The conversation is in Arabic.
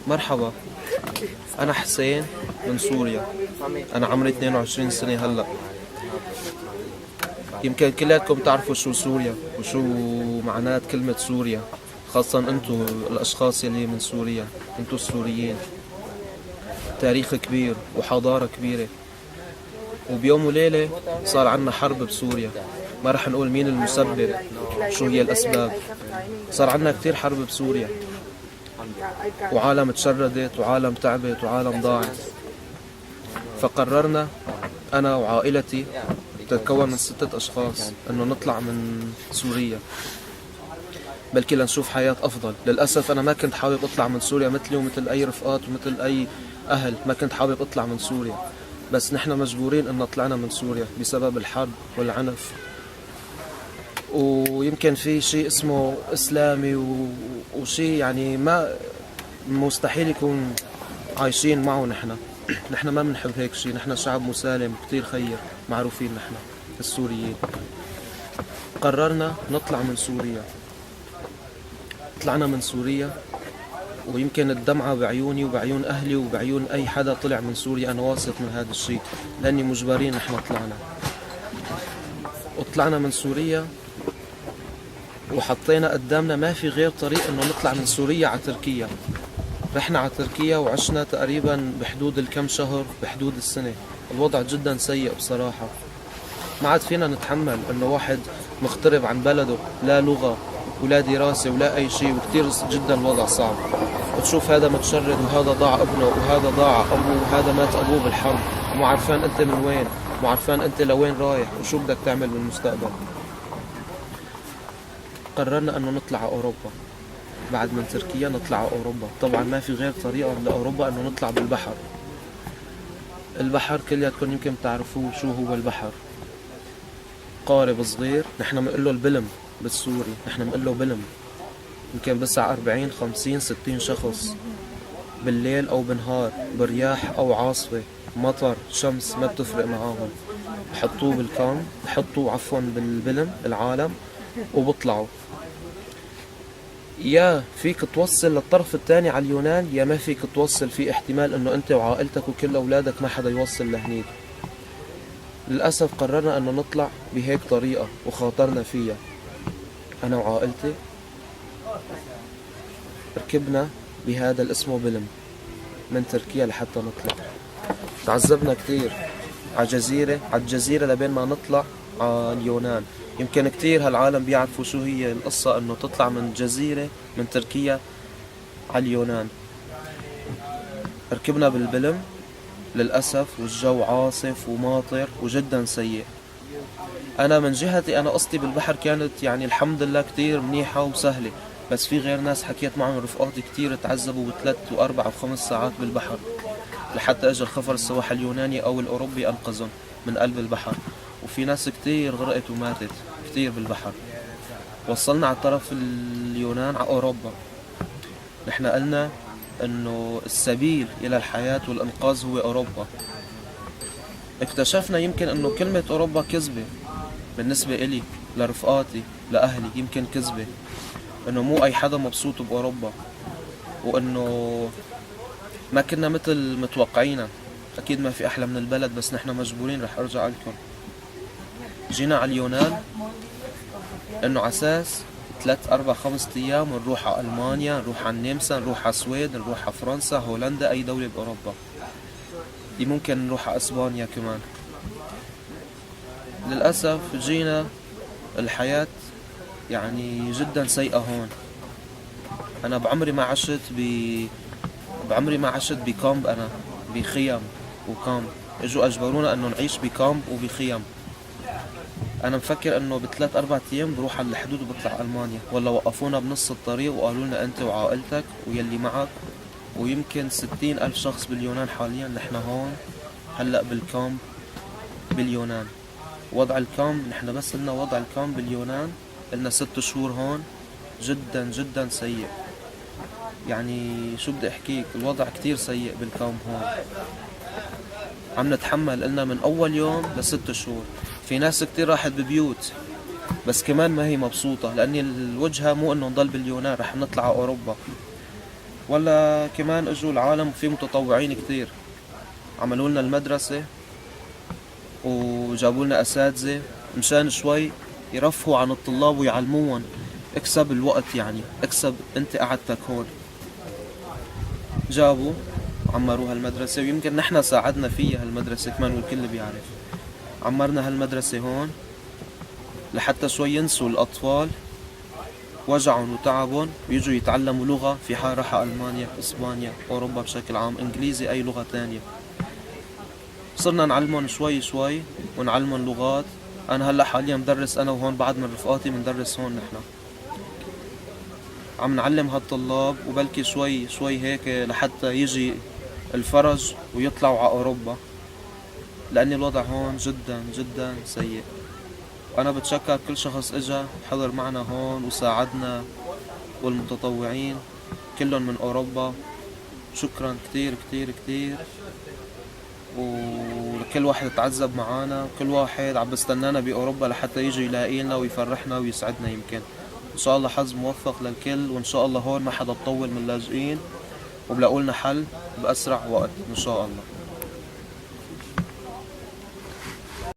مرحبا، أنا حسين من سوريا. أنا عمري 22 سنة هلأ. يمكن كلياتكم تعرفوا شو سوريا وشو معنات كلمة سوريا، خاصة أنتو الأشخاص يلي من سوريا، أنتو السوريين. تاريخ كبير وحضارة كبيرة، وبيوم وليلة صار عنا حرب بسوريا. ما رح نقول مين المسبب، شو هي الأسباب. صار عنا كتير حرب بسوريا، وعالم تشردت وعالم تعبت وعالم ضاعت. فقررنا أنا وعائلتي، تتكون من 6 أشخاص، أنه نطلع من سوريا بلكي لنشوف حياة أفضل. للأسف أنا ما كنت حابب أطلع من سوريا مثلي ومثل أي رفقات ومثل أي أهل. ما كنت حابب أطلع من سوريا، بس نحن مجبورين أن طلعنا من سوريا بسبب الحرب والعنف. ويمكن في شيء اسمه إسلامي وشيء يعني ما مستحيل يكون عايشين معه. نحن ما بنحب هيك شيء. نحن شعب مسالم كتير خير، معروفين نحن السوريين. قررنا نطلع من سوريا. طلعنا من سوريا، ويمكن الدمعة بعيوني وبعيون أهلي وبعيون أي حدا طلع من سوريا. أنا واثق من هذا الشيء لأني مجبرين نحن طلعنا. وطلعنا من سوريا وحطينا قدامنا ما في غير طريق إنه نطلع من سوريا على تركيا. رحنا على تركيا وعشنا تقريبا بحدود الكم شهر، بحدود السنة. الوضع جدا سيء بصراحة. ما عاد فينا نتحمل انه واحد مغترب عن بلده، لا لغة ولا دراسة ولا اي شيء، وكتير جدا الوضع صعب. وتشوف هذا متشرد وهذا ضاع ابنه وهذا ضاع ابوه وهذا مات ابوه بالحرب، ومو عارفان انت من وين، مو عارفان انت لوين رايح وشو بدك تعمل بالمستقبل. قررنا انه نطلع على اوروبا. بعد من تركيا نطلع على اوروبا. طبعا ما في غير طريقة لاوروبا انه نطلع بالبحر. البحر كلياتكم يمكن بتعرفوه شو هو البحر. قارب صغير، نحن بنقول له البلم بالسوري، نحن بنقول له بلم. يمكن بسع 40 50 60 شخص، بالليل او بالنهار، برياح او عاصفة، مطر شمس، ما بتفرق معاهم. بحطوه بالكام، بحطوه عفوا بالبلم العالم، وبطلعوا. يا فيك توصل للطرف الثاني على اليونان، يا ما فيك توصل. في احتمال انه انت وعائلتك وكل اولادك ما حدا يوصل لهنيك. للأسف قررنا أنه نطلع بهيك طريقة وخاطرنا فيها. أنا وعائلتي ركبنا بهذا اللي اسمه بلم من تركيا لحتى نطلع. تعذبنا كتير على الجزيرة لبين ما نطلع على اليونان. يمكن كتير هالعالم بيعرفوا شو هي القصة أنه تطلع من جزيرة من تركيا على اليونان. ركبنا بالبلم للأسف، والجو عاصف وماطر وجدا سيء. أنا من جهتي أنا قصتي بالبحر كانت يعني الحمد لله كتير منيحة وسهلة، بس في غير ناس حكيت معهم رفقاتي كتير تعذبوا ب3 و4 و5 ساعات بالبحر لحتى اجى الخفر السواحل اليوناني أو الأوروبي أنقذهم من قلب البحر. وفي ناس كتير غرقت وماتت كتير بالبحر. وصلنا على طرف اليونان على أوروبا. نحن قلنا انه السبيل الى الحياة والانقاذ هو اوروبا. اكتشفنا يمكن انه كلمة اوروبا كذبة بالنسبة الي، لرفقاتي، لاهلي. يمكن كذبة انه مو اي حدا مبسوط باوروبا، وانه ما كنا مثل متوقعينا. اكيد ما في احلى من البلد، بس نحن مجبورين. رح ارجع لكم. جينا على اليونان انه عساس 3 4 5 أيام نروح على ألمانيا، نروح على النمسا، نروح على السويد، نروح على فرنسا، هولندا، أي دولة بأوروبا. دي ممكن نروح على إسبانيا كمان. للأسف جينا الحياة يعني جدا سيئة هون. أنا بعمري ما عشت بكامب. أنا بخيم وكامب. اجوا أجبرونا أنه نعيش بكامب وبخيم. أنا مفكر إنه ب3 4 أيام بروح على الحدود وبطلع ألمانيا. والله وقفونا بنص الطريق وقالوا لنا أنت وعائلتك ويلي معك ويمكن 60,000 شخص باليونان حاليا. نحن هون هلأ بالكامب باليونان. وضع الكامب، نحن بس لنا وضع الكامب باليونان لنا 6 شهور هون. جدا جدا سيء. يعني شو بدي أحكيك، الوضع كتير سيء بالكامب هون. عم نتحمل لنا من أول يوم ل6 شهور. في ناس كتير راحت ببيوت، بس كمان ما هي مبسوطة، لأني الوجهة مو إنه نضل باليونان، رح نطلع على أوروبا. ولا كمان اجوا العالم في متطوعين كتير عملوا لنا المدرسة وجابوا لنا أساتذة مشان شوي يرفهوا عن الطلاب ويعلموهم. اكسب الوقت يعني، اكسب انت قعدتك هون. جابوا عمروا هالمدرسة، ويمكن نحنا ساعدنا فيها هالمدرسة كمان والكل بيعرف. عمرنا هالمدرسة هون لحتى شوي ينسوا الأطفال وجعهم وتعبهم ويجوا يتعلموا لغة في حال راحوا ألمانيا، إسبانيا، أوروبا بشكل عام، إنجليزي، أي لغة تانية. صرنا نعلمهم شوي شوي ونعلمهم لغات. أنا هلأ حاليا مدرس، أنا وهون بعض من رفقاتي مندرس هون نحنا. عم نعلم هالطلاب وبلكي شوي شوي هيك لحتى يجي الفرج ويطلعوا على أوروبا، لأن الوضع هون جدا جدا سيء. أنا بتشكر كل شخص إجا حضر معنا هون وساعدنا، والمتطوعين كلهم من أوروبا. شكرا كتير كتير كتير. وكل واحد تعذب معانا، كل واحد عم بستنانا بأوروبا لحتى يجي يلاقينا ويفرحنا ويسعدنا. يمكن إن شاء الله حظ موفق للكل، وإن شاء الله هون ما حدا تطول من اللاجئين وبلاقوا لنا حل بأسرع وقت إن شاء الله.